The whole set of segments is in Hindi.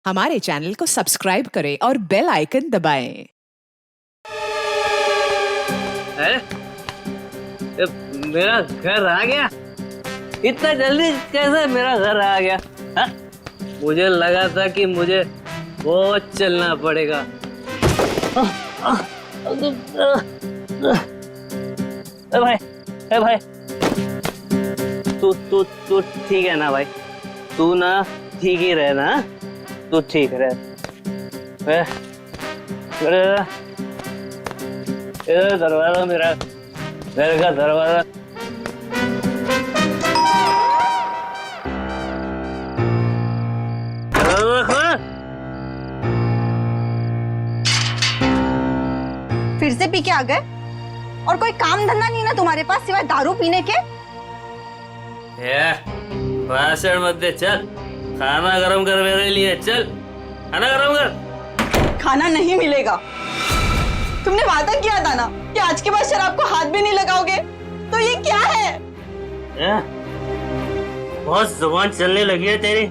हमारे चैनल को सब्सक्राइब करें और बेल आइकन दबाएं। मेरा घर आ गया? इतना जल्दी कैसे मेरा घर आ गया? हा? मुझे लगा था कि मुझे बहुत चलना पड़ेगा। भाई तू ठीक है ना भाई? तू ना ठीक ही रहना, तू ठीक रह। दरवाजा, मेरा घर का दरवाजा। फिर से पी के आ गए? और कोई काम धंधा नहीं ना तुम्हारे पास सिवाय दारू पीने के? भाषण मत दे, चल खाना गरम कर मेरे लिए। चल खाना गरम कर। खाना नहीं मिलेगा। तुमने वादा किया था ना कि आज के बाद शराब को हाथ भी नहीं लगाओगे, तो ये क्या है? बहुत जुबान चलने लगी है तेरी।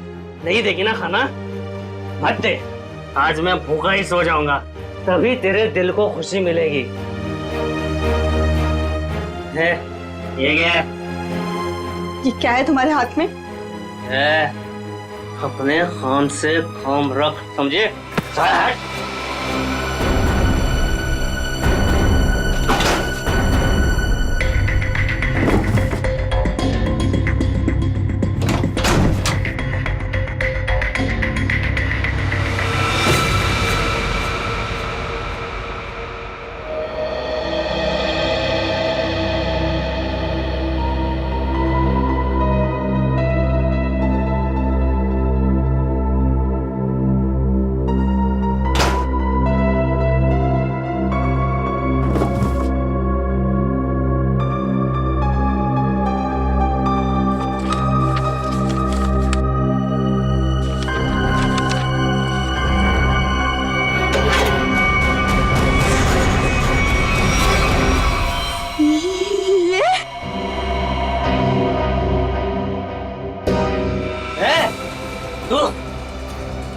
नहीं देगी ना खाना? मत दे। आज मैं भूखा ही सो जाऊंगा, तभी तेरे दिल को खुशी मिलेगी। ये क्या है? ये क्या है तुम्हारे हाथ में? अपने काम से काम रख, समझे?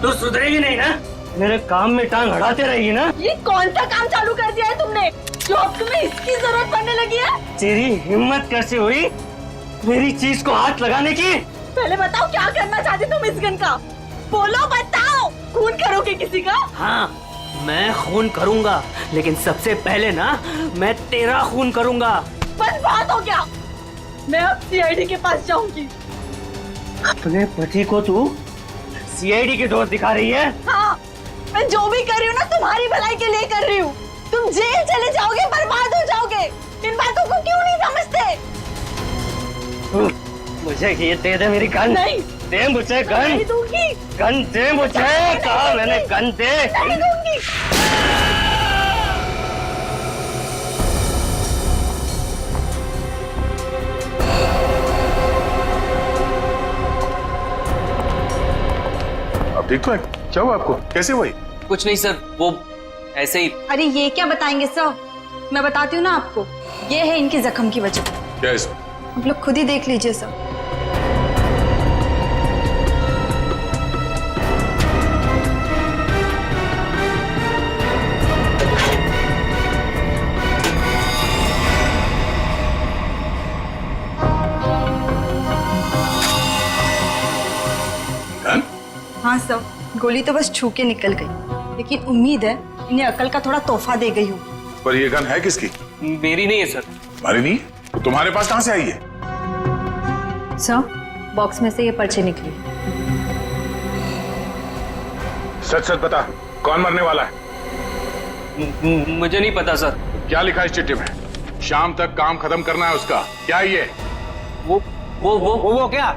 तू सुधरेगी नहीं ना? मेरे काम में टांग अड़ाते रहेगी ना? ये कौन सा काम चालू कर दिया है तुमने जो अब तुम्हें इसकी जरूरत पड़ने लगी है? तेरी हिम्मत कैसे हुई मेरी चीज को हाथ लगाने की? पहले बताओ क्या करना चाहते तुम इस गन का? बोलो, बताओ। खून करोगे किसी का? हाँ, मैं खून करूंगा, लेकिन सबसे पहले ना मैं तेरा खून करूंगा। बस बात हो गया। मैं अब सीआईडी के पास जाऊंगी। अपने पति को तू सीआईडी के दोस्त दिखा रही है? हाँ, मैं जो भी कर रही हूँ ना तुम्हारी भलाई के लिए कर रही हूँ। तुम जेल चले जाओगे, बर्बाद हो जाओगे। इन बातों को क्यों नहीं समझते? मुझे ये दे दे मेरी गन। नहीं दे मुझे गन। नहीं दूंगी। गन दे मुझे। कहा मैंने गन दे। नहीं दूंगी। अब ठीक तो है? क्या हुआ आपको? कैसे हुई? कुछ नहीं सर, वो ऐसे ही। अरे ये क्या बताएंगे सर? मैं बताती हूँ ना आपको। ये है इनके जख्म की वजह। क्या है इसमें? आप लोग खुद ही देख लीजिए सर। गन? हाँ सर, गोली तो बस छू के निकल गई, लेकिन उम्मीद है इन्हें अकल का थोड़ा तोहफा दे गई हूँ। पर ये गन है किसकी? मेरी नहीं है सर। तुम्हारी नहीं? तो तुम्हारे पास कहाँ से आई है? सर, बॉक्स में से ये पर्चे निकली। सच सच बता, कौन मरने वाला है? मुझे नहीं पता सर। क्या लिखा है इस चिट्ठी में? शाम तक काम खत्म करना है उसका। क्या है ये? वो क्या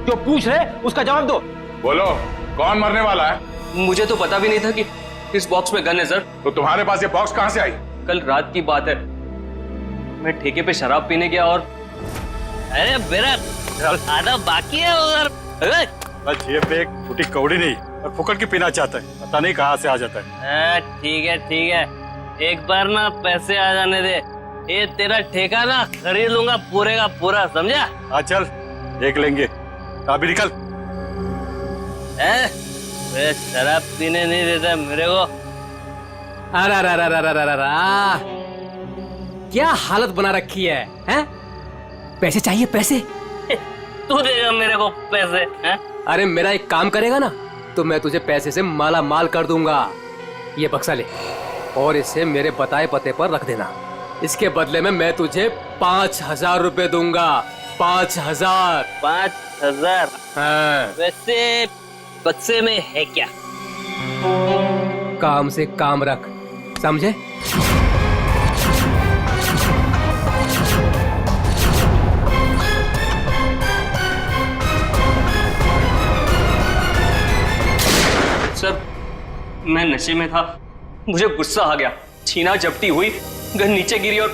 जो पूछ रहे उसका जवाब दो। बोलो, कौन मरने वाला है? मुझे तो पता भी नहीं था कि इस बॉक्स में गन है सर। तो तुम्हारे पास ये बॉक्स कहाँ से आई? कल रात की बात है, मैं ठेके पे शराब पीने गया और अरे मेरा आधा बाकी है उधर। बस ये पे एक फूटी कौड़ी नहीं और फुकट की पीना चाहता है, पता नहीं कहाँ से आ जाता है। ठीक है, एक बार ना पैसे आ जाने दे, ये तेरा ठेका ना खरीद लूंगा पूरे का पूरा, समझा? हाँ चल देख लेंगे, अभी निकल। वे शराब पीने नहीं देता मेरे को। अरे अरे अरे अरे अरे अरे, क्या हालत बना रखी है, हैं? पैसे चाहिए, पैसे? तू देगा मेरे को पैसे, हैं? अरे मेरा एक काम करेगा ना तो मैं तुझे पैसे से माला माल कर दूंगा। ये बक्सा ले और इसे मेरे बताए पते पर रख देना। इसके बदले में मैं तुझे 5,000 रुपए दूंगा। 5,000। 5,000? हाँ। वैसे बक्से में है क्या? काम से काम रख, समझे? सर मैं नशे में था, मुझे गुस्सा आ गया, छीना झपटी हुई, गन नीचे गिरी और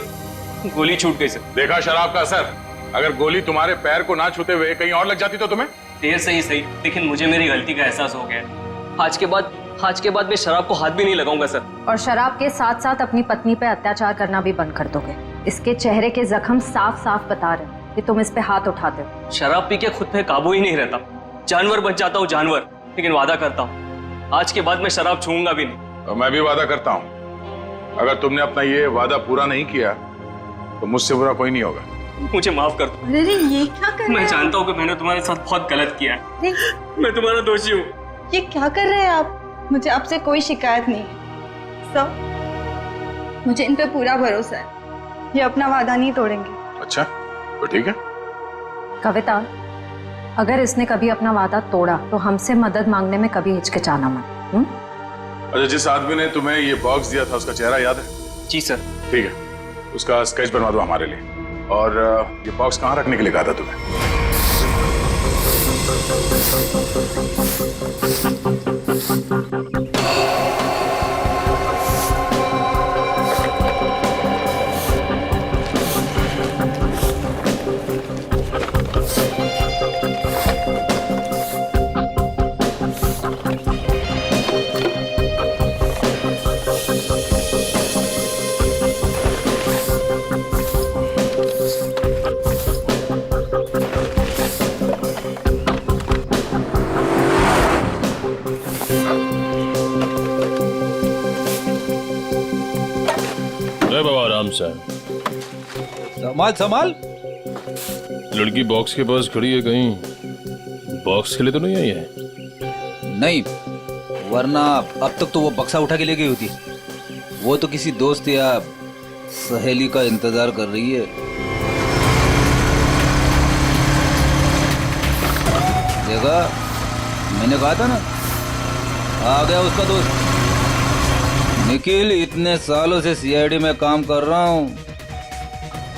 गोली छूट गई सर। देखा शराब का असर? अगर गोली तुम्हारे पैर को ना छूते हुए कहीं और लग जाती तो तुम्हें? देर से ही सही, लेकिन मुझे मेरी गलती का एहसास हो गया। आज के बाद मैं शराब को हाथ भी नहीं लगाऊंगा सर। और शराब के साथ साथ अपनी पत्नी पे अत्याचार करना भी बंद कर दोगे। इसके चेहरे के जख्म साफ साफ बता रहे हैं कि तुम इस पे हाथ उठाते हो। शराब पी के खुद पे काबू ही नहीं रहता, जानवर बन जाता हूँ जानवर। लेकिन वादा करता हूँ आज के बाद मैं शराब छूऊंगा भी नहीं। और मैं भी वादा करता हूँ अगर तुमने अपना ये वादा पूरा नहीं किया तो मुझसे बुरा कोई नहीं होगा। मुझे माफ कर दो। अरे ये क्या कर रहे मैं हैं? जानता हूँ कि मैंने तुम्हारे साथ बहुत गलत किया है, मैं तुम्हारा दोषी हूँ। ये क्या कर रहे हैं आप? मुझे आपसे कोई शिकायत नहीं है सब, मुझे इन पे पूरा भरोसा है। ये अपना वादा नहीं तोड़ेंगे। अच्छा तो ठीक है। कविता, अगर इसने कभी अपना वादा तोड़ा तो हमसे मदद मांगने में कभी हिचकिचाना मत। अच्छा, जिस आदमी ने तुम्हें ये बॉक्स दिया था उसका चेहरा याद है? जी सर। ठीक है, उसका स्केच बनवा दो हमारे लिए। और ये बॉक्स कहाँ रखने के लिए कहा था तुम्हें? बाबा आराम से। संभाल संभाल। लड़की बॉक्स के पास खड़ी है, कहीं बॉक्स के लिए तो नहीं आई है? नहीं, वरना अब तक तो वो बक्सा उठा के ले गई होती। वो तो किसी दोस्त या सहेली का इंतजार कर रही है। देखा, मैंने कहा था ना, आ गया उसका दोस्त निखिल। इतने सालों से सीआईडी में काम कर रहा हूँ,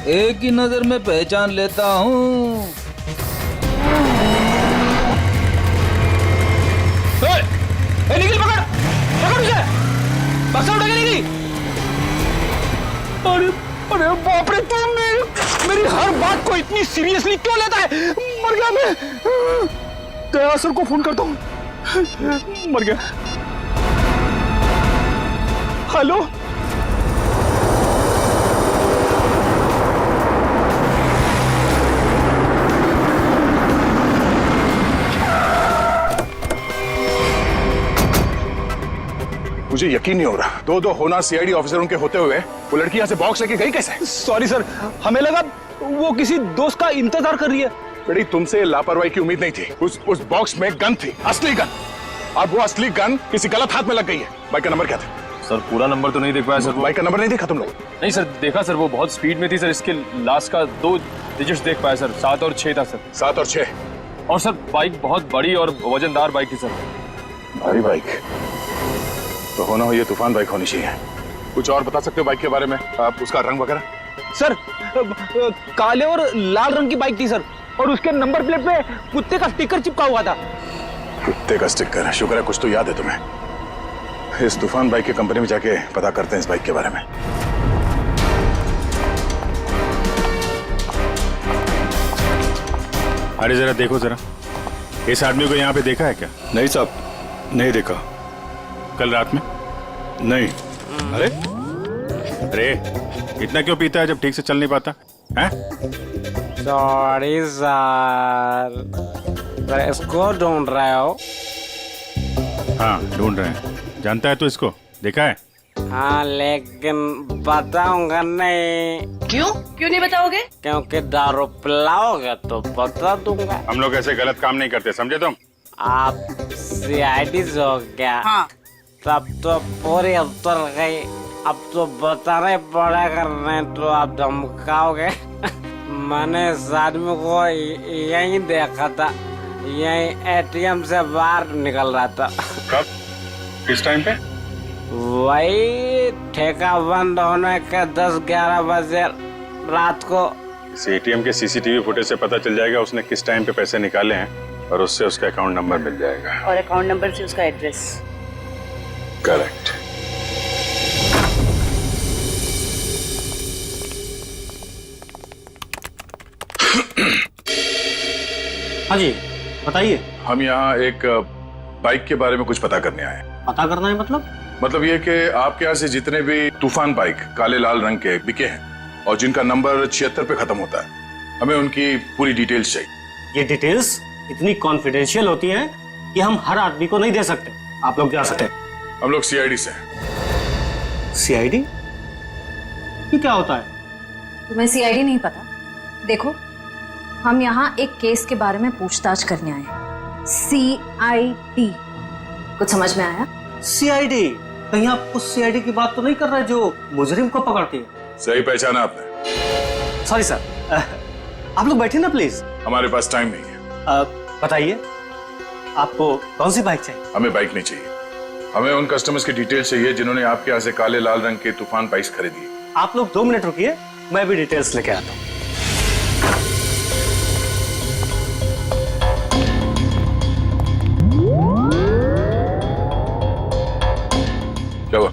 एक ही नजर में पहचान लेता हूँ। निखिल पकड़ पकड़ उसे, बक्सा उठा के ले गई। अरे अरे बाप रे, तुम मेरी हर बात को इतनी सीरियसली क्यों लेता है? मर गया मैं। दया सर को फोन करता हूँ। मर गया। हेलो, मुझे यकीन नहीं हो रहा, दो होना सीआईडी ऑफिसरों के होते हुए वो लड़की यहाँ से बॉक्स लेके गई कैसे? सॉरी सर, हमें लगा वो किसी दोस्त का इंतजार कर रही है। बेटी, तुमसे लापरवाही की उम्मीद नहीं थी। उस बॉक्स में गन थी, असली गन। अब वो असली गन किसी गलत हाथ में लग गई है। बाइक का नंबर क्या था? सर पूरा नंबर तो नहीं देख पाया सर। बाइक का नंबर नहीं देखा तुम लोग? नहीं सर, देखा सर, वो बहुत स्पीड में थी सर। इसके लास्ट का 2 डिजिट्स देख पाया सर, 7 और 6 था सर। 7 और 6? और सर बाइक बहुत बड़ी और वजनदार बाइक थी सर। भारी बाइक तो होना हो, ये तूफान बाइक होनी चाहिए। कुछ और बता सकते हो बाइक के बारे में? आप उसका रंग वगैरह? सर काले और लाल रंग की बाइक थी सर, और उसके नंबर प्लेट पे कुत्ते का स्टिकर चिपका हुआ था। कुत्ते का स्टिकर? शुक्र है कुछ तो याद है तुम्हें। इस तूफान बाइक की कंपनी में जाके पता करते हैं इस बाइक के बारे में। अरे जरा देखो जरा, इस आदमी को यहाँ पे देखा है क्या? नहीं साहब, नहीं देखा। कल रात में? नहीं। अरे अरे, इतना क्यों पीता है जब ठीक से चल नहीं पाता है? सॉरी सर, इसको ढूंढ रहे हो? हाँ ढूंढ रहे हैं। जानता है तो इसको देखा है? हाँ लेकिन बताऊंगा नहीं। क्यों क्यों नहीं बताओगे? क्योंकि दारू पिलाओगे तो बता दूंगा। हम लोग ऐसे गलत काम नहीं करते, समझे तुम? आप सीआईडी हो क्या? हाँ। तब तो पूरी उतर गई। अब तो बताना ही पड़ेगा, नहीं तो आप धमकाओगे। मैंने इस आदमी को यहीं देखा था, यहीं एटीएम से बाहर निकल रहा था। कब? किस टाइम पे? वही ठेका बंद होने के 10-11 बजे रात को। इस एटीएम के सीसीटीवी फुटेज से पता चल जाएगा उसने किस टाइम पे पैसे निकाले हैं और उससे उसका अकाउंट नंबर मिल जाएगा। और अकाउंट नंबर से उसका एड्रेस। करेक्ट। हाँ जी बताइए। हम यहाँ एक बाइक के बारे में कुछ पता करने आए हैं। पता करना है मतलब ये कि आपके यहाँ से जितने भी तूफान बाइक काले लाल रंग के बिके हैं और जिनका नंबर 76 पे खत्म होता है, हमें उनकी पूरी डिटेल्स चाहिए। ये डिटेल्स इतनी कॉन्फिडेंशियल होती हैं कि हम हर आदमी को नहीं दे सकते। आप लोग जा सकते हैं। हम लोग सीआईडी से हैं। सीआईडी? ये क्या होता है? तुम्हें सीआईडी नहीं पता? देखो, हम यहाँ एक केस के बारे में पूछताछ करने आए हैं। सीआईडी, कुछ समझ में आया? सीआईडी? कहीं आप उस सीआईडी की बात तो नहीं कर रहे जो मुजरिम को पकड़ती है? सही पहचाना आपने। सॉरी सर, आप लोग बैठे ना प्लीज। हमारे पास टाइम नहीं है। बताइए आपको कौन सी बाइक चाहिए? हमें बाइक नहीं चाहिए, हमें उन कस्टमर्स की डिटेल्स चाहिए जिन्होंने आपके यहाँ से काले लाल रंग के तूफान बाइक्स खरीदी। आप लोग 2 मिनट रुकिए, मैं भी डिटेल्स लेके आता हूँ। क्या हुआ?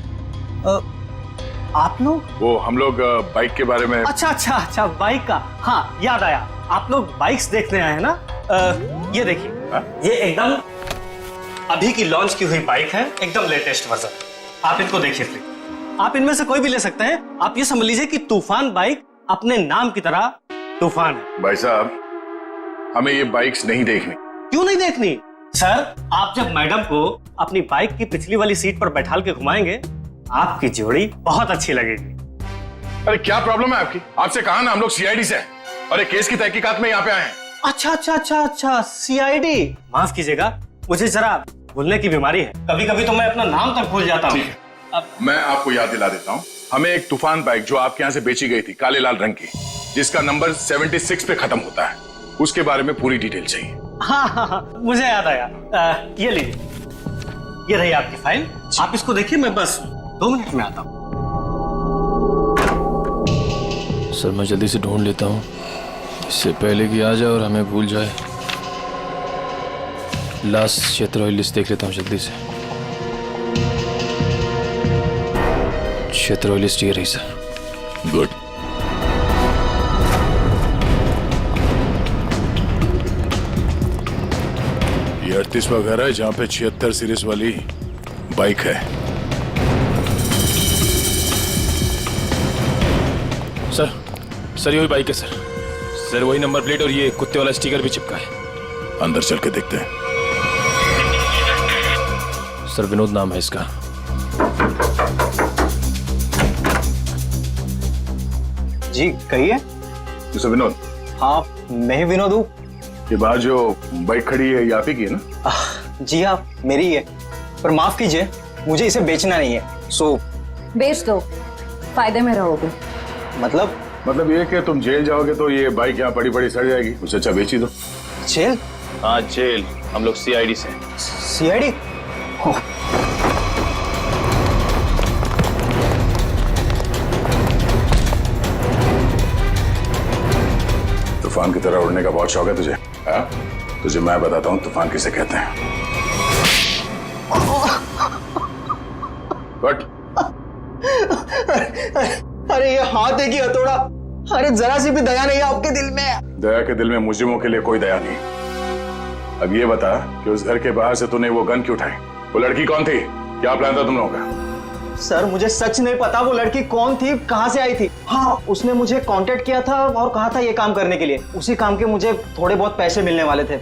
आप लोग? वो हम लोग बाइक के बारे में। अच्छा बाइक का, हाँ याद आया। आप लोग बाइक्स देखने आए हैं ना? ये देखिए, ये एकदम अभी की लॉन्च की हुई बाइक है, एकदम लेटेस्ट वर्जन। आप इनको देखिए प्लीज। आप इनमें से कोई भी ले सकते हैं। आप ये समझ लीजिए कि तूफान बाइक अपने नाम की तरह तूफान है। भाई साहब, हमें ये बाइक्स नहीं देखनी। क्यों नहीं देखनी? सर, आप जब मैडम को अपनी बाइक की पिछली वाली सीट पर बैठाल के घुमाएंगे, आपकी जोड़ी बहुत अच्छी लगेगी। अरे क्या प्रॉब्लम है आपकी? आपसे कहा ना हम लोग सीआईडी से हैं और एक केस की तहकीकात में यहाँ पे आए हैं। अच्छा, सीआईडी। माफ कीजिएगा, मुझे जरा भूलने की बीमारी है। कभी कभी तो मैं अपना नाम तक भूल जाता हूँ। मैं आपको याद दिला देता हूँ। हमें एक तूफान बाइक जो आपके यहाँ से बेची गई थी काले लाल रंग की, जिसका नंबर 76 पे खत्म होता है, उसके बारे में पूरी डिटेल चाहिए। हाँ, मुझे याद आया। ये लीजिए, ये रही आपकी फाइल। आप इसको देखिए, मैं बस 2 मिनट में आता हूँ। सर मैं जल्दी से ढूंढ लेता हूँ, इससे पहले कि आ जाए और हमें भूल जाए। लास्ट क्षेत्र लिस्ट देख लेता हूँ जल्दी से। क्षेत्र लिस्ट ये रही सर। गुड। ये 38वां घर है जहाँ पे 76 सीरीज वाली बाइक है। सर यही बाइक है सर, वही नंबर प्लेट और ये कुत्ते वाला स्टिकर भी चिपका है। अंदर चल के देखते हैं। सर विनोद नाम है इसका। जी कहिए। मिस्टर विनोद? हाँ मैं ही विनोद हूँ। ये बाहर जो बाइक खड़ी है ये आप ही की है ना? जी हाँ मेरी ही है, पर माफ कीजिए मुझे इसे बेचना नहीं है। सो बेच दो, फायदे में रहोगे। मतलब ये कि तुम जेल जाओगे तो ये बाइक यहाँ पड़ी पड़ी सड़ जाएगी, उससे अच्छा बेच ही दो। जेल? हाँ जेल। हम लोग सीआईडी से। सीआईडी? तूफान की तरह उड़ने का बहुत शौक है तुझे? हाँ? तुझे मैं बताता हूँ तूफान किसे कहते हैं। बट अरे ये हाथ है कि हथौड़ा? अरे जरा सी भी दया नहीं आपके दिल में? दया के दिल में मुजरिमों के लिए कोई दया नहीं। अब ये बता कि उस घर के बाहर से तूने वो गन क्यों उठाई? वो लड़की कौन थी? क्या प्लान था तुम लोगों का? सर मुझे सच नहीं पता वो लड़की कौन थी, कहाँ से आई थी। हाँ उसने मुझे कांटेक्ट किया था और कहा था ये काम करने के लिए। उसी काम के मुझे थोड़े बहुत पैसे मिलने वाले थे,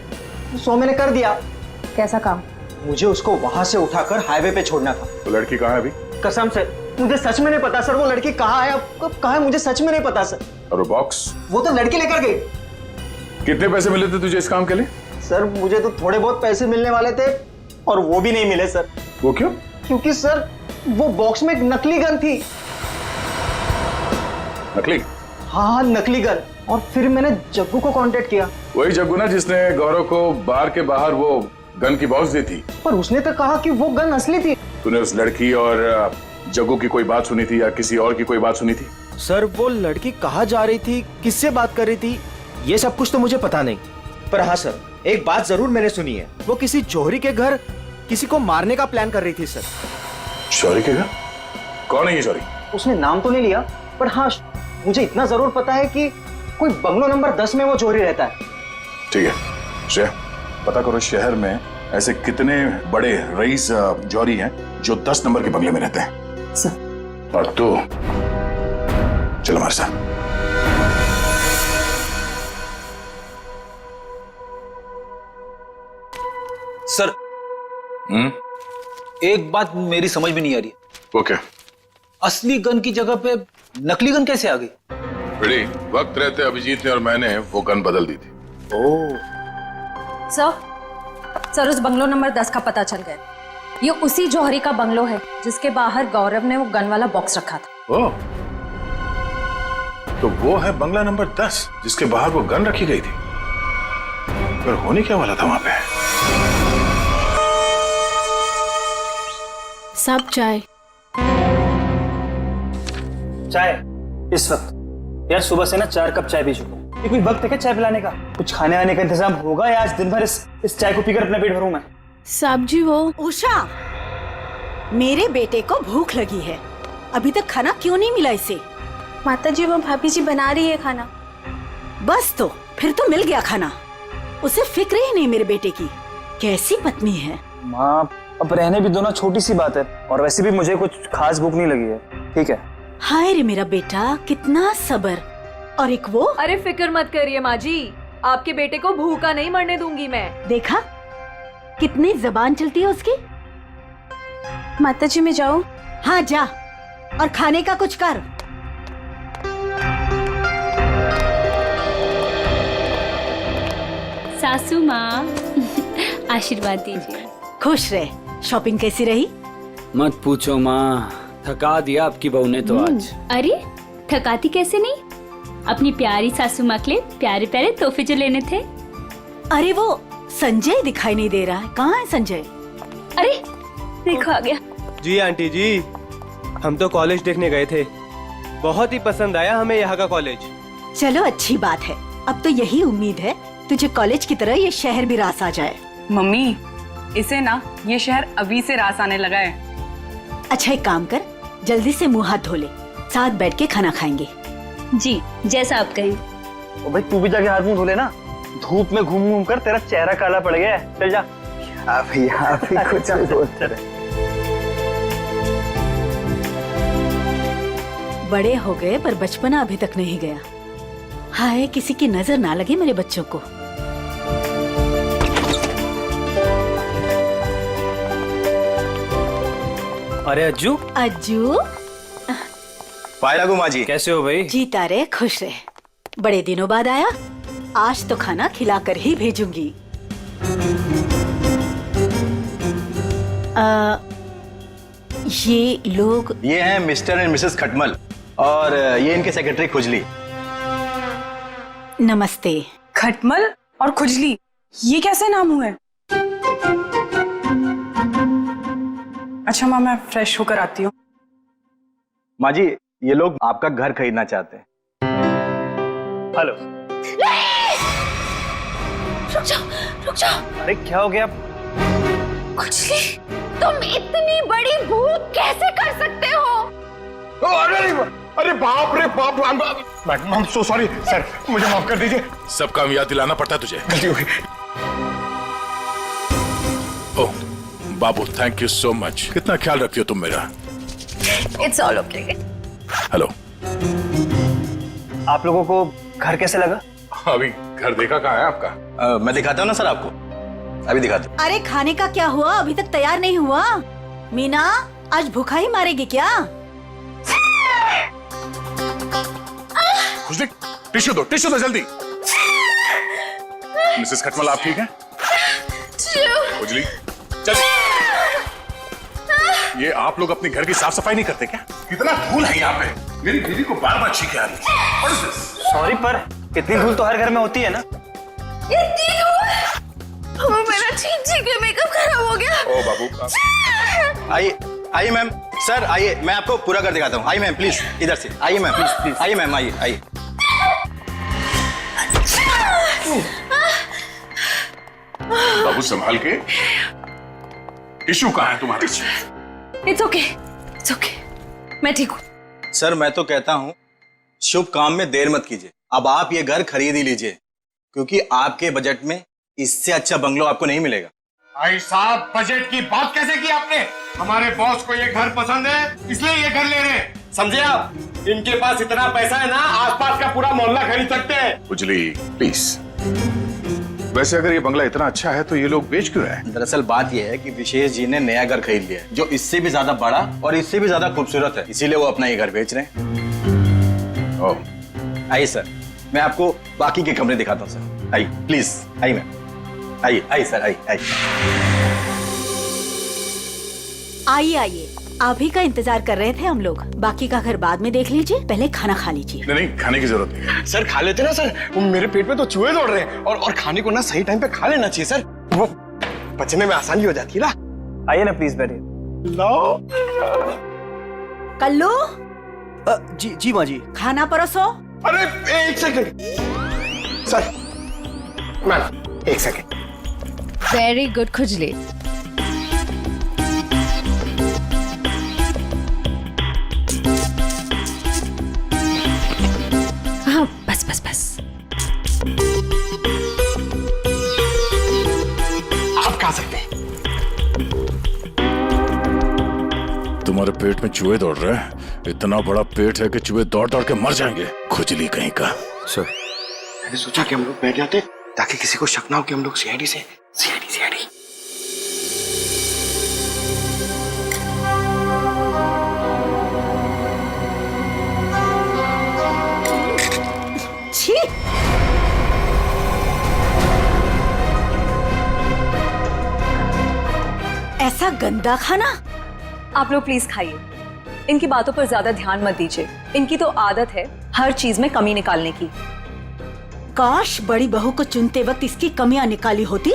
सो मैंने कर दिया। कैसा काम? मुझे उसको वहां से उठाकर हाईवे पे छोड़ना था। तो लड़की कहाँ है अभी? कसम से मुझे सच में नहीं पता सर, वो लड़की कहाँ है, अब कब कहाँ है, मुझे सच में नहीं पता सर। और वो बॉक्स? वो तो लड़की लेकर गई। कितने पैसे मिले थे तुझे इस काम के लिए? सर मुझे तो थोड़े बहुत पैसे मिलने वाले थे और वो भी नहीं मिले सर। वो क्यों? क्योंकि सर वो बॉक्स में एक नकली गन थी। नकली? हाँ नकली गन। और फिर मैंने जग्गू को कांटेक्ट किया। वही जग्गू ना जिसने गौरव को बार के बाहर वो गन की बॉक्स दी थी। पर उसने तो कहा कि वो गन असली थी। तूने उस लड़की और जग्गू की कोई बात सुनी थी या किसी और की कोई बात सुनी थी? सर वो लड़की कहाँ जा रही थी, किससे बात कर रही थी, ये सब कुछ तो मुझे पता नहीं। पर हाँ सर, एक बात जरूर मैंने सुनी है, वो किसी जौहरी के घर किसी को मारने का प्लान कर रही थी सर। जौहरी के घर? कौन है ये जौहरी? उसने नाम तो नहीं लिया, पर हाँ मुझे इतना जरूर पता है कि कोई बंगलो नंबर 10 में वो जौहरी रहता है। ठीक है श्रेया, पता करो शहर में ऐसे कितने बड़े रईस जौहरी हैं जो 10 नंबर के बंगले में रहते हैं। सर। और तू चल हमारे साथ। सर एक बात मेरी समझ में नहीं आ रही। ओके। असली गन की जगह पे नकली गन कैसे आ गई? बेटी, वक्त रहते अभिजीत ने और मैंने वो गन बदल दी थी। सर उस बंगलो नंबर 10 का पता चल गया। ये उसी जौहरी का बंगलो है जिसके बाहर गौरव ने वो गन वाला बॉक्स रखा था। ओह, तो वो है बंगला नंबर 10 जिसके बाहर वो गन रखी गई थी। पर होने क्या वाला था वहां पे? सब चाय इस वक्त? यार सुबह से ना 4 कप चाय पी चुका हूँ। ये कोई वक्त है क्या चाय पिलाने का? कुछ खाने वाने का इंतजाम होगा या आज दिन भर इस चाय को पीकर अपना पेट भरूं मैं? साहब जी वो उषा, मेरे बेटे को भूख लगी है, अभी तक खाना क्यों नहीं मिला इसे? माता जी वो भाभी जी बना रही है खाना। बस तो फिर तो मिल गया खाना। उसे फिक्र ही नहीं मेरे बेटे की। कैसी पत्नी है। माँ अब रहने भी दो ना, छोटी सी बात है, और वैसे भी मुझे कुछ खास भूख नहीं लगी है। ठीक है। हाय रे मेरा बेटा, कितना सब्र। और एक वो। अरे फिक्र मत करिए माँ जी, आपके बेटे को भूखा नहीं मरने दूंगी मैं। देखा कितनी जबान चलती है उसकी। माता जी मैं जाऊं? हाँ जा, और खाने का कुछ कर। सासू माँ आशीर्वाद दीजिए। खुश रहे। शॉपिंग कैसी रही? मत पूछो माँ, थका दिया आपकी बहू ने तो आज। अरे थकाती कैसे नहीं, अपनी प्यारी सासू माँ के लिए प्यारे प्यारे तोहफे जो लेने थे। अरे वो संजय दिखाई नहीं दे रहा है, कहाँ है संजय? अरे देखो आ गया। जी आंटी जी, हम तो कॉलेज देखने गए थे, बहुत ही पसंद आया हमें यहाँ का कॉलेज। चलो अच्छी बात है, अब तो यही उम्मीद है तुझे कॉलेज की तरह ये शहर भी रास आ जाए। मम्मी, इसे ना ये शहर अभी से रास आने लगा है। अच्छा एक काम कर, जल्दी से मुंह हाथ धो ले, साथ बैठ के खाना खाएंगे। जी जैसा आप कहें। ओ भाई तू भी जाके हाथ मुंह धो लेना, धूप में घूम घूम कर तेरा चेहरा काला पड़ गया है। चल जा। आप ही कुछ बोलते रहे। बड़े हो गए पर बचपना अभी तक नहीं गया। हाय किसी की नजर ना लगे मेरे बच्चों को। अरे अज्जू। अज्जू पायला गुमा जी, कैसे हो भाई? जीता रहे, खुश रहे। बड़े दिनों बाद आया, आज तो खाना खिलाकर ही भेजूंगी। ये लोग? ये हैं मिस्टर एंड मिसेस खटमल, और ये इनके सेक्रेटरी खुजली। नमस्ते। खटमल और खुजली, ये कैसे नाम हुए? अच्छा माँ, मैं फ्रेश होकर आती हूँ। माँ जी, ये लोग आपका घर खरीदना चाहते हैं। हेलो। रुक जाओ। अरे क्या हो गया? खुजली, तुम इतनी बड़ी भूख कैसे कर सकते हो? अरे बाप रे बाप, I am so sorry sir, मुझे माफ कर दीजिए। सब काम याद दिलाना पड़ता है तुझे, गलती हो गई। ओह बाबू, थैंक यू सो मच, कितना ख्याल रखती हो तुम मेरा। It's all okay. हेलो। आप लोगों को घर कैसे लगा? अभी घर देखा कहाँ है आपका? मैं दिखाता हूँ ना सर आपको। अभी दिखाते। अरे खाने का क्या हुआ, अभी तक तैयार नहीं हुआ? मीना आज भूखा ही मारेगी क्या? खुशली टिश्यू दो जल्दी। मिसेस खटमल आप ठीक हैं? खुजली चल। ये आप लोग अपने घर की साफ सफाई नहीं करते क्या? कितना धूल है यहाँ पे, मेरी बीवी को बार बार छींके आ रही है। सॉरी पर इतनी धूल तो हर घर में होती है ना। मेरा छींक के मेकअप खराब हो गया। ओ बाबू आइए मैम, सर आइए, मैं आपको पूरा कर दिखाता हूँ। आइए मैम प्लीज, इधर से आइए मैम, प्लीज आइए मैम, आइए। बाबू संभाल के। टिश्यू कहाँ है तुम्हारे? इट्स ओके, मैं ठीक हूँ। सर मैं तो कहता हूँ शुभ काम में देर मत कीजिए, अब आप ये घर खरीद ही लीजिए, क्योंकि आपके बजट में इससे अच्छा बंगलो आपको नहीं मिलेगा। भाई साहब, बजट की बात कैसे की आपने? हमारे बॉस को ये घर पसंद है, इसलिए ये घर ले रहे हैं, समझे आप? इनके पास इतना पैसा है ना, आसपास का पूरा मोहल्ला खरीद सकते हैं। खुजली प्लीज। वैसे अगर ये बंगला इतना अच्छा है तो ये लोग बेच क्यों रहे हैं? दरअसल बात यह है कि विशेष जी ने नया घर खरीद लिया है, जो इससे भी ज्यादा बड़ा और इससे भी ज्यादा खूबसूरत है, इसीलिए वो अपना ये घर बेच रहे हैं। ओह, आइए सर, मैं आपको बाकी के कमरे दिखाता हूँ सर। आइए प्लीज, आइए मैम, आइए सर, आइए। आइए, आप ही का इंतजार कर रहे थे हम लोग। बाकी का घर बाद में देख लीजिए, पहले खाना खा लीजिए। नहीं, खाने की जरूरत नहीं है। सर खा लेते ना सर, मेरे पेट में तो चूहे दौड़ रहे हैं, और खाने को ना सही टाइम पे खा लेना चाहिए सर, वो पचने में आसानी हो जाती है ना। आइए ना प्लीज बैठिए। लो कल्लू। जी माँ जी। खाना परोसो। अरे एक सेकंड सर, मैम एक सेकंड। वेरी गुड खुजली। हाँ बस। आप खा सकते हैं। तुम्हारे पेट में चूहे दौड़ रहे हैं? इतना बड़ा पेट है कि चूहे दौड़ दौड़ के मर जाएंगे, खुजली कहीं का। सर मैंने सोचा कि हम लोग बैठ जाते ताकि किसी को शक ना हो कि हम लोग सीआईडी से। छी! ऐसा गंदा खाना। आप लोग प्लीज खाइए, इनकी बातों पर ज्यादा ध्यान मत दीजिए, इनकी तो आदत है हर चीज में कमी निकालने की। काश बड़ी बहू को चुनते वक्त इसकी कमियां निकाली होती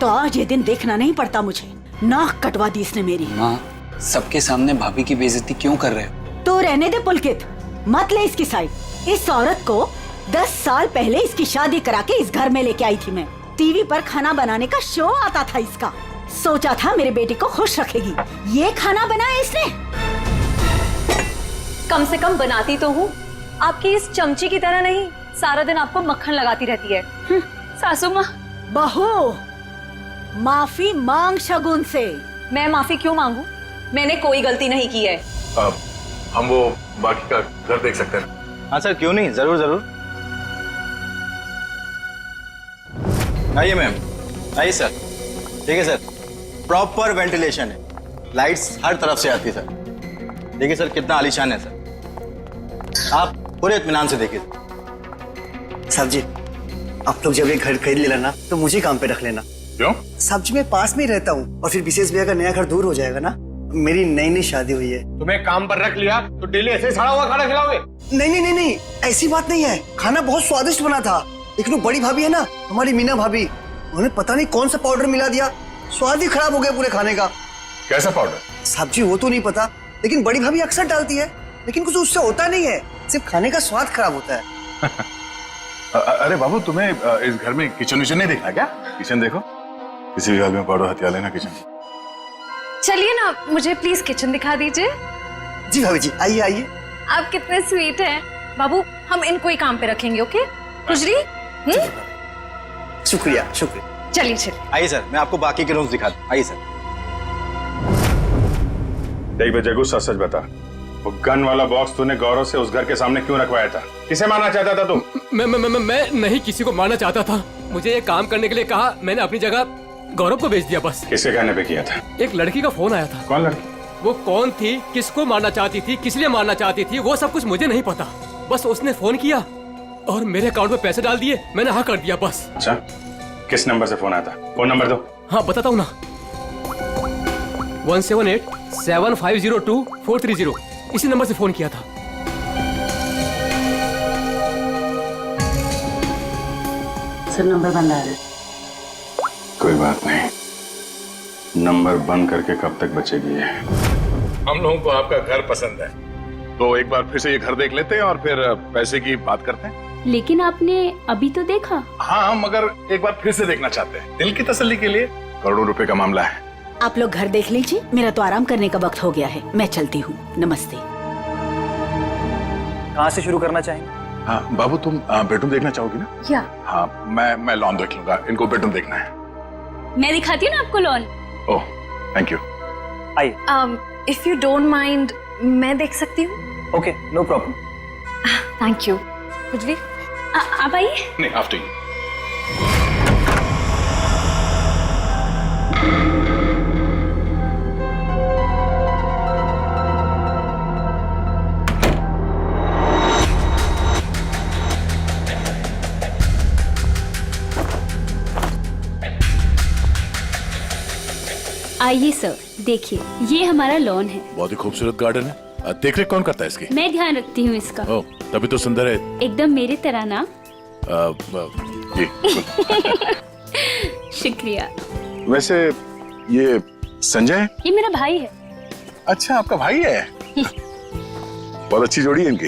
तो आज ये दिन देखना नहीं पड़ता मुझे। नाक कटवा दी इसने मेरी। माँ, सबके सामने भाभी की बेइज्जती क्यों कर रहे हो? तो रहने दे पुलकित, मत ले इसकी साइड। इस औरत को 10 साल पहले इसकी शादी करा के इस घर में लेके आई थी मैं। टीवी पर खाना बनाने का शो आता था इसका, सोचा था मेरे बेटे को खुश रखेगी। ये खाना बनाया इसने। कम से कम बनाती तो हूँ, आपकी इस चमची की तरह नहीं, सारा दिन आपको मक्खन लगाती रहती है। सासू माँ। बहू, माफी मांग शगुन से। मैं माफी क्यों मांगू? मैंने कोई गलती नहीं की है। हम वो बाकी का घर देख सकते हैं? हाँ सर, क्यों नहीं, जरूर। आइए मैम, आइए सर। ठीक है सर, प्रॉपर वेंटिलेशन है, लाइट्स हर तरफ से आती है सर। देखिए सर कितना आलीशान है सर, आप पूरे इत्मीनान से देखिए। साहब जी, आप लोग जब ये घर खरीद लेना ना तो मुझे काम पे रख लेना। क्यों? साहब जी मैं पास में ही रहता हूँ, और फिर विशेष भैया का नया घर दूर हो जाएगा ना। मेरी नई शादी हुई है। तुम्हें काम पर रख लिया तो डेली ऐसे ही सड़ा हुआ खाना खिलाओगे? नहीं, ऐसी बात नहीं है। खाना बहुत स्वादिष्ट बना था, लेकिन वो बड़ी भाभी है ना, हमारी मीना भाभी, उन्होंने पता नहीं कौन सा पाउडर मिला दिया, स्वाद ही खराब हो गया पूरे खाने का। कैसा पाउडर? साहब जी वो तो नहीं पता, लेकिन बड़ी भाभी अक्सर डालती है, लेकिन कुछ उससे होता नहीं है, सिर्फ खाने का स्वाद खराब होता है। अरे बाबू, तुम्हें इस घर में किचन विचन नहीं देखना क्या? किचन देखो, किसी भी घर में पड़ो हथियार लेना किचन। चलिए ना, मुझे प्लीज किचन दिखा दीजिए। जी भाभी जी, आइए। आप कितने स्वीट हैं बाबू, हम इनको ही काम पे रखेंगे। ओके खुजली? शुक्रिया। चलिए। आइए सर, मैं आपको बाकी के रूम्स दिखा दूं। आइए सर। देख बे जग्गू, सच बता, वो गन वाला बॉक्स तूने गौरव से उस घर के सामने क्यों रखवाया था? किसे मारना चाहता था तू? मैं नहीं किसी को मारना चाहता था। मुझे ये काम करने के लिए कहा, मैंने अपनी जगह गौरव को भेज दिया बस। किसके कहने पे किया था? एक लड़की का फोन आया था। कौन लड़की? वो कौन थी, किसको मारना चाहती थी, किस लिए मारना चाहती थी, वो सब कुछ मुझे नहीं पता। बस उसने फोन किया और मेरे अकाउंट में पैसे डाल दिए, मैंने हाँ कर दिया बस। अच्छा, किस नंबर से फोन आया था? फोन नंबर दो। हाँ बताता हूँ ना, 1787502 इसी नंबर से फोन किया था। सर नंबर बंद आ रहा है। कोई बात नहीं, नंबर बंद करके कब तक बचेगी ये? हम लोगों को आपका घर पसंद है, तो एक बार फिर से ये घर देख लेते हैं और फिर पैसे की बात करते हैं। लेकिन आपने अभी तो देखा। हाँ, मगर एक बार फिर से देखना चाहते हैं, दिल की तसल्ली के लिए। करोड़ों रुपए का मामला है। आप लोग घर देख लीजिए, मेरा तो आराम करने का वक्त हो गया है, मैं चलती हूँ। नमस्ते। कहाँ से शुरू करना चाहेंगे? हाँ बाबू, तुम बेडरूम देखना चाहोगी ना? या हाँ, मैं लॉन देख लूंगा, इनको बेडरूम देखना है। मैं दिखाती हूँ ना आपको लॉन। Oh thank you. आइए। इफ यू डोंट माइंड, मैं देख सकती हूँ? Okay, no problem. Thank you. कुछ भी? आप आइए। नहीं, आफ्टर यू। आइए सर, देखिए ये हमारा लॉन है। बहुत ही खूबसूरत गार्डन है। देख रेख कौन करता है इसकी? मैं ध्यान रखती हूँ इसका। ओह, तभी तो सुंदर है। एकदम मेरी तरह ना। जी शुक्रिया। वैसे ये संजय? ये मेरा भाई है। अच्छा, आपका भाई है? बहुत अच्छी जोड़ी है इनकी।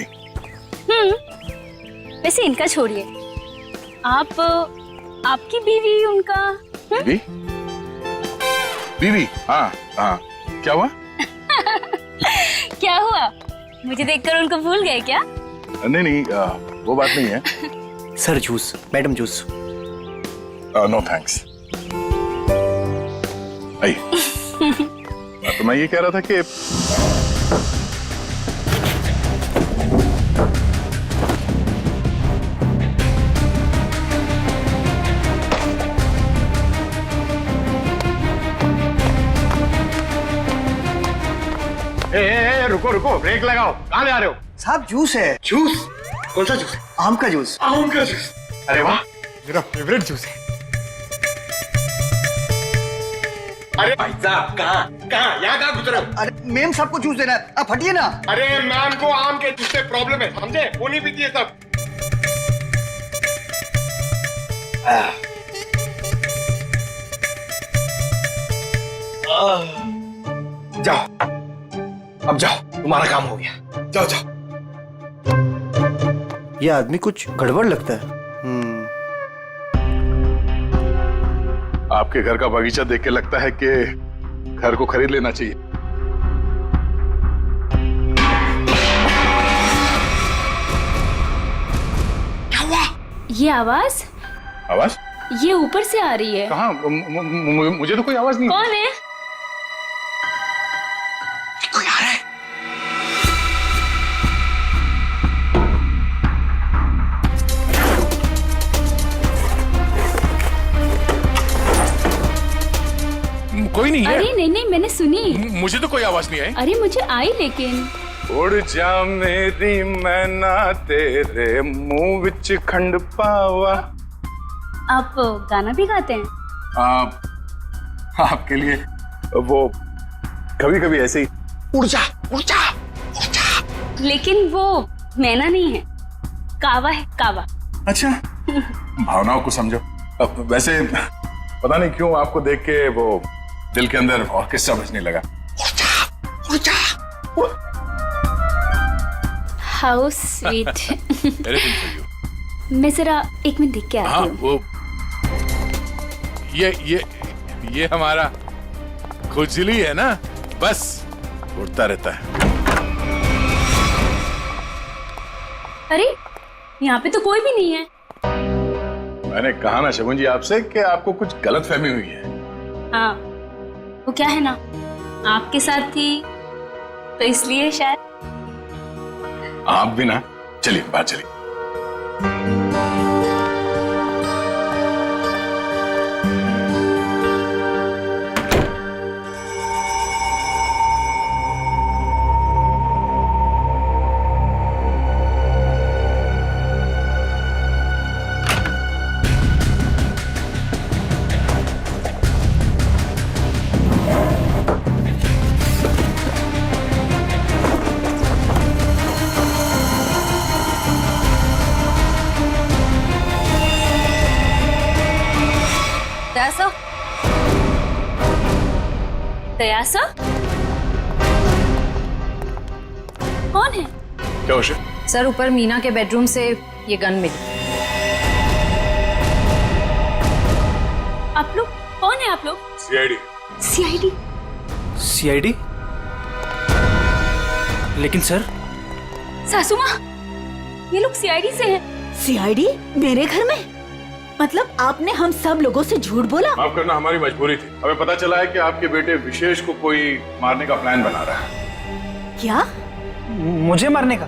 वैसे इनका छोड़िए, आप आपकी बीवी उनका। बीवी? बीवी? हाँ हाँ, क्या हुआ? क्या हुआ? मुझे देखकर उनको भूल गए क्या? नहीं नहीं, वो बात नहीं है। Sir juice, madam juice. No thanks. आइए। तो मैं ये कह रहा था कि रुको रुको, ब्रेक लगाओ। कहाँ जा रहे हो? साहब जूस है। जूस? कौन सा जूस है? आम का जूस। आम का जूस? अरे वाह, मेरा फेवरेट जूस है। अरे भाई साहब, कहाँ यहाँ कहाँ गुजरे हो? अरे मेम साहब को जूस देना है, आप हटिए ना। अरे मैम को आम के जूस से प्रॉब्लम है, समझे? वो नहीं पीती है सब। जाओ, अब जाओ, तुम्हारा काम हो गया। जाओ जाओ। ये आदमी कुछ गड़बड़ लगता है। आपके घर का बगीचा देख के लगता है कि घर को खरीद लेना चाहिए। क्या हुआ? ये आवाज? आवाज? ये ऊपर से आ रही है। कहाँ? मुझे तो कोई आवाज नहीं। कौन है? कोई आ रहा है। कोई नहीं है। अरे नहीं नहीं, मैंने सुनी। मुझे तो कोई आवाज नहीं आई। अरे मुझे आई, लेकिन उड़ जा मेरी मैना तेरे मुंह विच खंड पावा। आप गाना भी गाते हैं? आपके लिए वो कभी कभी ऐसे ही। उड़ जा उड़ जा उड़ जा। लेकिन वो मैना नहीं है, कावा है, कावा। अच्छा, भावनाओं को समझो। अब वैसे पता नहीं क्यों आपको देख के वो दिल के अंदर ऑर्केस्ट्रा बजने लगा। उड़ जा उड़ जा। How sweet. मैं जरा एक मिनट देख के आती हूँ। वो ये हमारा खुजली है ना, बस उड़ता रहता है। अरे यहाँ पे तो कोई भी नहीं है। मैंने कहा ना शगुन जी आपसे कि आपको कुछ गलतफहमी हुई है। हाँ, वो क्या है ना, आपके साथ थी तो इसलिए शायद। आप भी ना। चलिए बात चलिए। दया सर? कौन है? क्या उसे? सर ऊपर मीना के बेडरूम से ये गन मिली। आप लोग कौन है? आप लोग सीआईडी। सीआईडी? सीआईडी? लेकिन सर सासू माँ, ये लोग सीआईडी से हैं। सीआईडी मेरे घर में? मतलब आपने हम सब लोगों से झूठ बोला? माफ करना, हमारी मजबूरी थी। हमें पता चला है कि आपके बेटे विशेष को कोई मारने का प्लान बना रहा है। क्या? मुझे मारने का?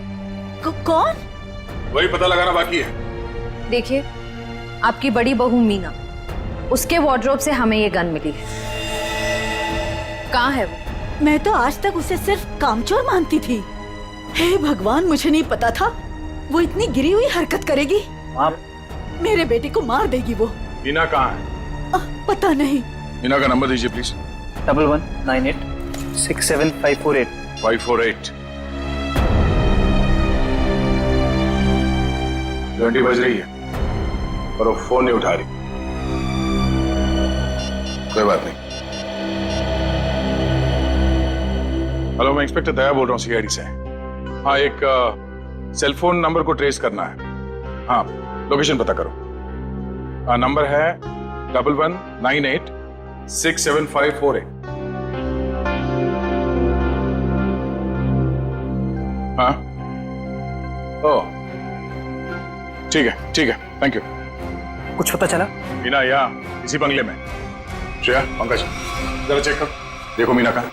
कौन? वही पता लगाना बाकी है। देखिए, आपकी बड़ी बहू मीना, उसके वार्डरोब से हमें ये गन मिली है। कहाँ है वो? मैं तो आज तक उसे सिर्फ कामचोर मानती थी। हे भगवान, मुझे नहीं पता था वो इतनी गिरी हुई हरकत करेगी। आप मेरे बेटे को मार देगी वो। मीना कहाँ है? पता नहीं। मीना का नंबर दीजिए प्लीज। 1198 67548। 548। घंटी बज रही है पर वो फोन नहीं उठा रही। कोई बात नहीं। हेलो, मैं इंस्पेक्टर दया बोल रहा हूँ सीआईडी से। हाँ, एक सेल फोन नंबर को ट्रेस करना है। हाँ, लोकेशन पता करो। हाँ, नंबर है 1198 67548। हाँ, ओह ठीक है, ठीक है, थैंक यू। कुछ पता चला? मीना यहाँ इसी बंगले में। श्रेया, पंकज, जरा चेक करो, देखो मीना कहाँ।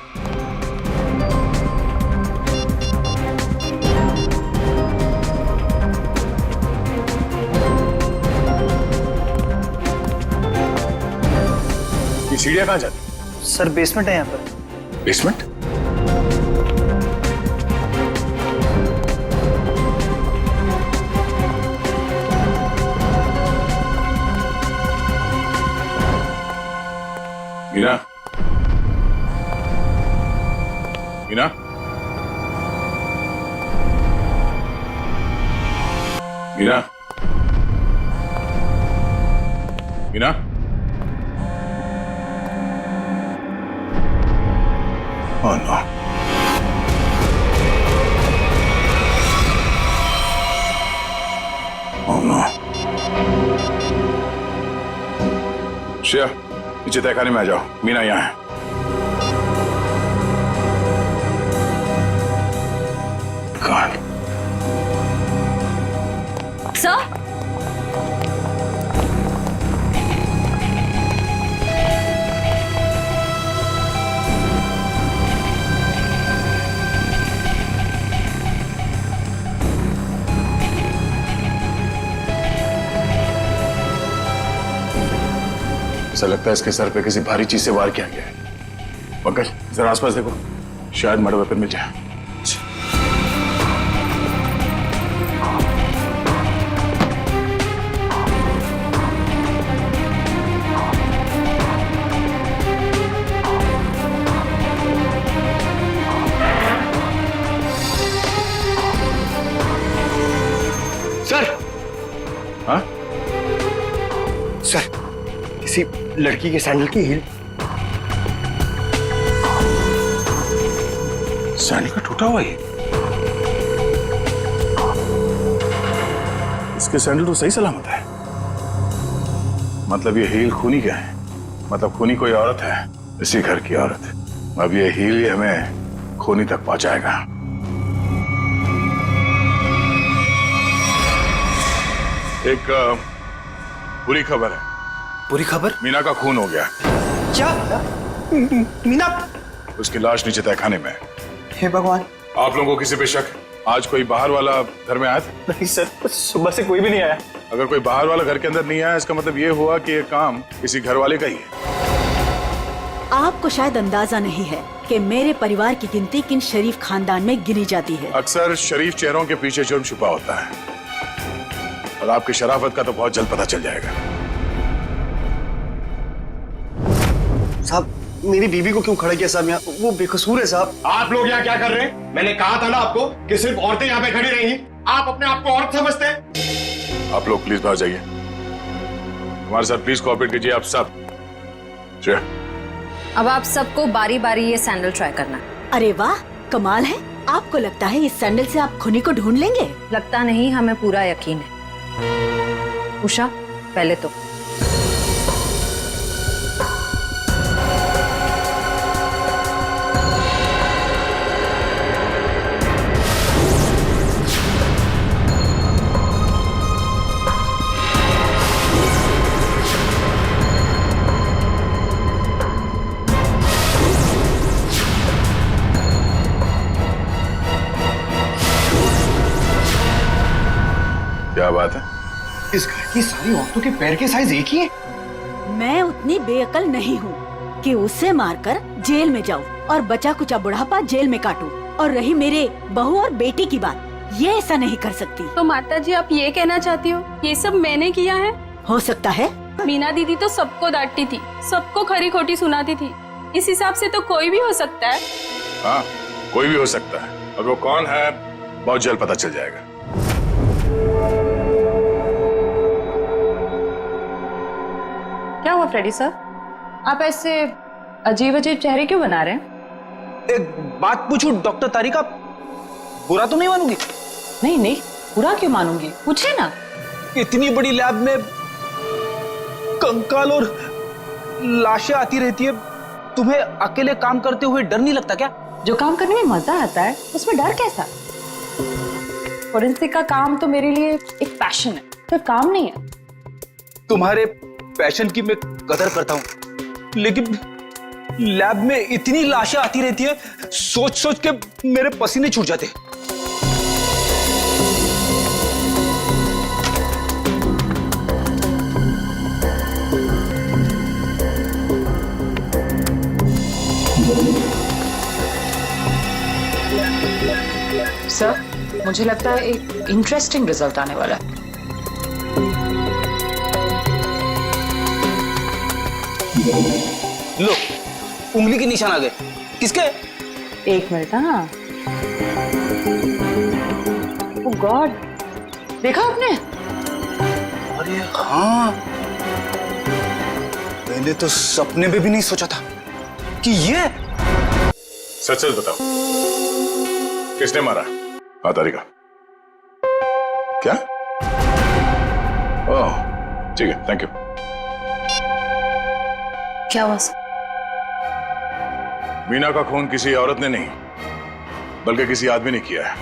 ये सीढ़ियाँ कहाँ जाती? सर बेसमेंट है यहाँ पर। Basement? Meena, Meena, Meena, Meena, oh no. Oh no. Shreya, नीचे तहखाने में आ जाओ, मीना यहाँ है। God. सर, ऐसा लगता है इसके सर पे किसी भारी चीज से वार किया गया है। पंकज, जरा आसपास देखो, शायद मर्डर वेपन मिल जाए। सर! हाँ? सर, किसी लड़की के सैंडल की हील। सैंडल का टूटा हुआ है। इसके सैंडल तो सही सलामत है। मतलब ये हील खूनी क्या है? मतलब खूनी कोई औरत है, इसी घर की औरत। अब ये हील ही हमें खूनी तक पहुंचाएगा। एक बुरी खबर है। बुरी खबर? मीना का खून हो गया। क्या? मीना? उसकी लाश नीचे तहखाने में है। हे भगवान। आप लोगों को किसी पे शक? आज कोई बाहर वाला घर में आया था? नहीं सर, सुबह से कोई भी नहीं आया। अगर कोई बाहर वाला घर के अंदर नहीं आया, इसका मतलब ये हुआ कि ये काम किसी घर वाले का ही है। आपको शायद अंदाजा नहीं है कि मेरे परिवार की गिनती किन शरीफ खानदान में गिनी जाती है। अक्सर शरीफ चेहरों के पीछे जुर्म छुपा होता है, और आपकी शराफत का तो बहुत जल्द पता चल जाएगा। साहब, मेरी बीवी को क्यों खड़ा किया साहब यहाँ? वो बेकसूर है साहब। आप लोग यहाँ क्या कर रहे हैं? मैंने कहा था ना आपको कि सिर्फ औरतें यहाँ पे खड़ी रहेंगी। आप अपने आप को औरत समझते हैं? आप लोग प्लीज बाहर जाइए, हमारे साथ प्लीज कोऑपरेट कीजिए आप सब। श्रेया, अब आप सबको बारी बारी ये सैंडल ट्राई करना है। अरे वाह, कमाल है। आपको लगता है इस सैंडल से आप खुनी को ढूंढ लेंगे? लगता नहीं, हमें पूरा यकीन है। उषा, पहले तो क्या बात है? इस घर की सारी औरतों के पैर के साइज एक ही है। मैं उतनी बेअकल नहीं हूँ कि उसे मारकर जेल में जाऊँ और बचा कुचा बुढ़ापा जेल में काटूं। और रही मेरे बहू और बेटी की बात, ये ऐसा नहीं कर सकती। तो माता जी आप ये कहना चाहती हो ये सब मैंने किया है? हो सकता है। मीना दीदी तो सबको डांटती थी, सबको खरी खोटी सुनाती थी। इस हिसाब से तो कोई भी हो सकता है। हाँ, कोई भी हो सकता है। और वो कौन है बहुत जल्द पता चल जाएगा। क्या हुआ फ्रेडी सर, आप ऐसे अजीब अजीब चेहरे क्यों बना रहे हैं? एक बात पूछूं डॉक्टर तारिका, बुरा तो नहीं मानूंगी? नहीं नहीं, बुरा क्यों मानूंगी, पूछे ना। इतनी बड़ी लैब में कंकाल और लाशें आती रहती है, तुम्हें अकेले काम करते हुए डर नहीं लगता क्या? जो काम करने में मजा आता है उसमें डर कैसा? फोरेंसिक का काम तो मेरे लिए एक पैशन है, तो काम नहीं है। तुम्हारे पैशन की मैं कदर करता हूं, लेकिन लैब में इतनी लाशें आती रहती है, सोच सोच के मेरे पसीने छूट जाते। सर, मुझे लगता है एक इंटरेस्टिंग रिजल्ट आने वाला है। लो, उंगली के निशान आ गए। किसके? एक मिनट। हाँ, ओह गॉड, देखा आपने? अरे हाँ, मैंने तो सपने में भी नहीं सोचा था कि ये। सच सच बताओ, किसने मारा? हाँ तारिका। क्या? ओह ठीक है, थैंक यू। क्या हुआ? मीना का खून किसी औरत ने नहीं बल्कि किसी आदमी ने किया है।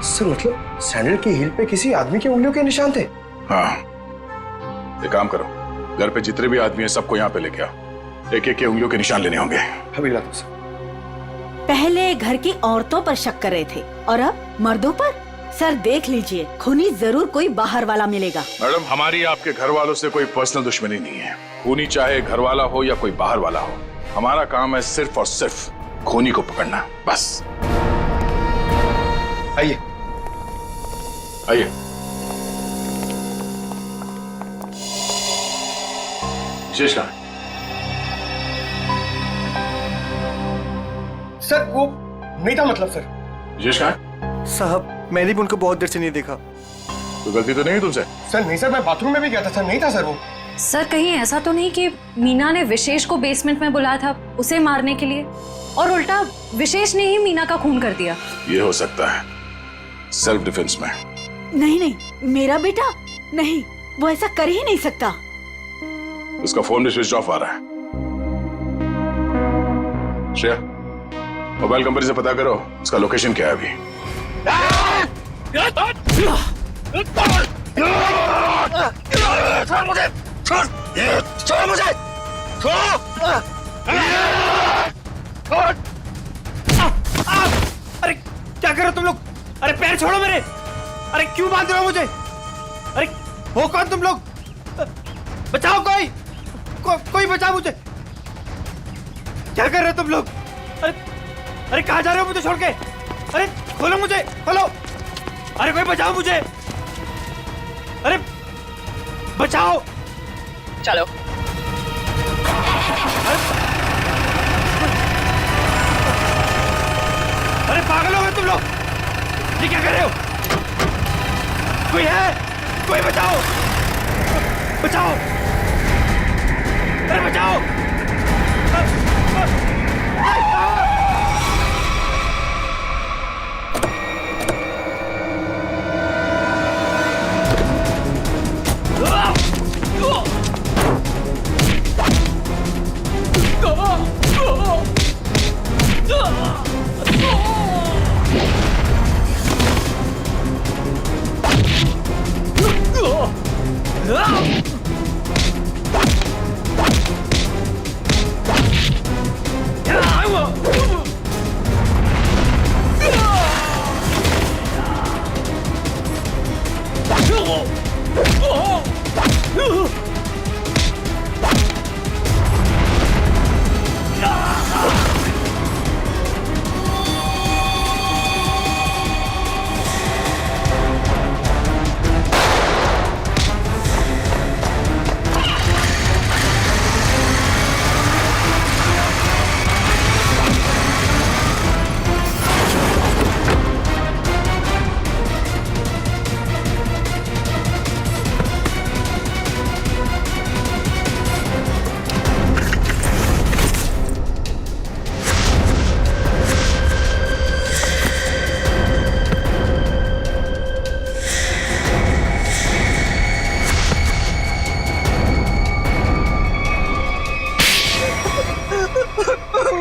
सर मतलब सैंडल की हील पे किसी आदमी की उंगलियों के निशान थे? हाँ, एक काम करो, घर पे जितने भी आदमी हैं सबको यहाँ पे लेके आओ। एक एक के उंगलियों के निशान लेने होंगे। अभी लाता हूं सर। पहले घर की औरतों पर शक कर रहे थे और अब मर्दों पर। सर देख लीजिए, खूनी जरूर कोई बाहर वाला मिलेगा। मैडम, हमारी आपके घर वालों से कोई पर्सनल दुश्मनी नहीं है। खूनी चाहे घर वाला हो या कोई बाहर वाला हो, हमारा काम है सिर्फ और सिर्फ खूनी को पकड़ना, बस। आइए आइए। विशेष कहाँ? सर वो नहीं था, मतलब सर। विशेष कहाँ? साहब मैंने भी उनको बहुत देर से नहीं देखा। तो गलती तो नहीं है तुमसे? सर नहीं सर, मैं बाथरूम में भी गया था सर, नहीं था सर वो। सर कहीं ऐसा तो नहीं कि मीना ने विशेष को बेसमेंट में बुलाया था उसे मारने के लिए, और उल्टा विशेष ने ही मीना का खून कर दिया? ये हो सकता है, सेल्फ डिफेंस में। नहीं नहीं, मेरा बेटा नहीं, वो ऐसा कर ही नहीं सकता। उसका फोन भी स्विच ऑफ आ रहा है। श्रेया, मोबाइल कंपनी से पता करो उसका लोकेशन क्या है अभी। छोड़ मुझे, छोड़, छोड़ मुझे, छोड़, छोड़। अरे क्या कर रहे हो तुम लोग? अरे पैर छोड़ो मेरे। अरे क्यों बांध रहे हो मुझे? अरे हो कौन तुम लोग? बचाओ कोई, कोई बचाओ मुझे। क्या कर रहे हो तुम लोग? अरे अरे कहाँ जा रहे हो मुझे छोड़ के? अरे खोलो मुझे, खोलो। अरे कोई बचाओ मुझे। अरे बचाओ। चलो। अरे पागल हो गए तुम लोग? ये क्या कर रहे हो? कोई है? कोई बचाओ, बचाओ। अरे बचाओ।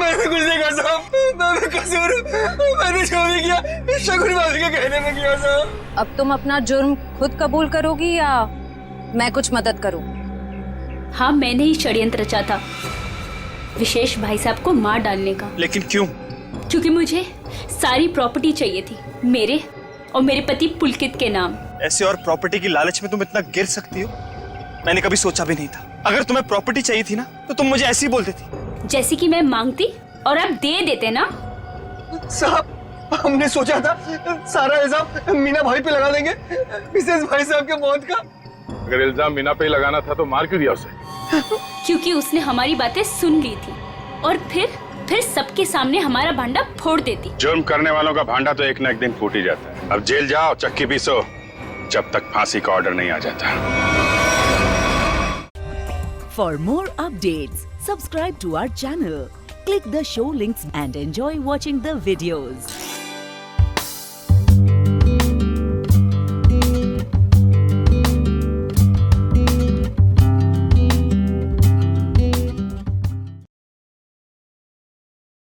मैंने कुछ नहीं कहा साहब, मैं कसूर, मैंने चोरी किया, शगुन माली के कहने में किया साहब। अब तुम अपना जुर्म खुद कबूल करोगी या मैं कुछ मदद करूं? हाँ, मैंने ही षड्यंत्र रचा था विशेष भाई साहब को मार डालने का। लेकिन क्यों? क्योंकि मुझे सारी प्रॉपर्टी चाहिए थी, मेरे और मेरे पति पुलकित के नाम। ऐसे और प्रॉपर्टी की लालच में तुम इतना गिर सकती हो, मैंने कभी सोचा भी नहीं था। अगर तुम्हें प्रॉपर्टी चाहिए थी ना, तो तुम मुझे ऐसे ही बोल देती। जैसे कि मैं मांगती और आप दे देते ना। साहब, हमने सोचा था सारा इल्जाम मीना भाई पे लगा देंगे, मिसेस भाई साहब के मौत का। अगर इल्जाम मीना पे ही लगाना था तो मार क्यों दिया उसे? क्योंकि उसने हमारी बातें सुन ली थी और फिर सबके सामने हमारा भांडा फोड़ देती। जुर्म करने वालों का भांडा तो एक न एक दिन फूट ही जाता है। अब जेल जाओ, चक्की पीसो, जब तक फांसी का ऑर्डर नहीं आ जाता। For more updates, subscribe to our channel, click the show links and enjoy watching the videos.